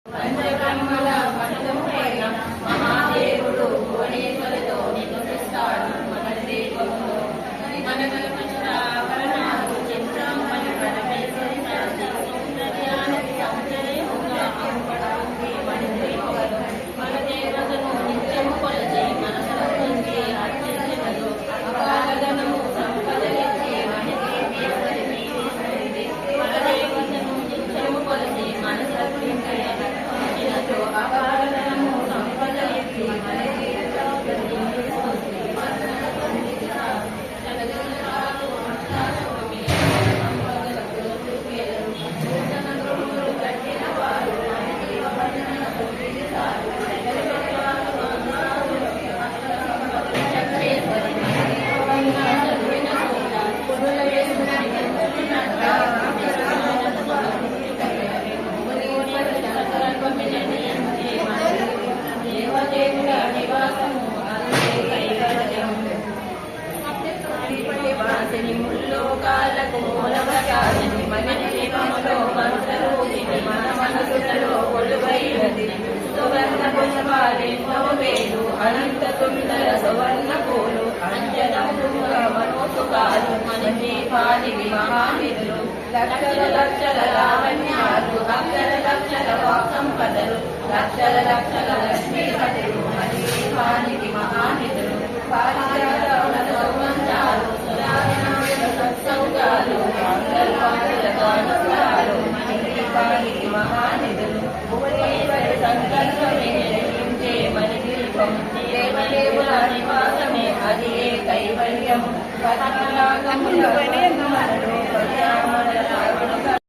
పంచబ్రహ్మల పట్టముపైన మహాదేవుడు భువనేశ్వరుతో నివసిస్తాడు మన దీపంలో. మన కల్పనాభరణాలు చిత్రమ్మని పరమేశ్వరి శాంతి సౌందర్యానికి సౌందర్యముగా అంపడానికి మన దీపంలో. మన దేవతను నిత్యము కొలిచి మనసులో నుంచి అర్చించినదు అపారధనము సంపదలిచ్చి మన దేవేశ్వరి మీరేశ్వరిది. మన దేవతను నిత్యము కొలిచి మనసులో అపారధనము సంపదలిచ్చి మన ముల్లోకాలకు మూలవరాజని మన జీవములో మంత్రరూపిణి మన మనసులలో కొలువైనది. సువర్ణ పుష్పాలెన్నో వేలు అనంత సుందర సువర్ణ పూలు అంజనముగా మనోసుకాలు మన దీపానికి మహానిధులు. లక్షల లక్షల లావణ్యాలు అక్షర లక్షల వాక్సంపదలు లక్షల లక్షల లక్ష్మీపతులు మన దీపానికి మహానిధులు. సౌమంతాలు సత్సంగాలు మంగళవాదులు మన దీపానికి మహానిధులు. భువనేశ్వరి సంకల్పమే జయించే మన దీపం. దేవదేవుల నివాసమే అది ఏ కైవల్యం.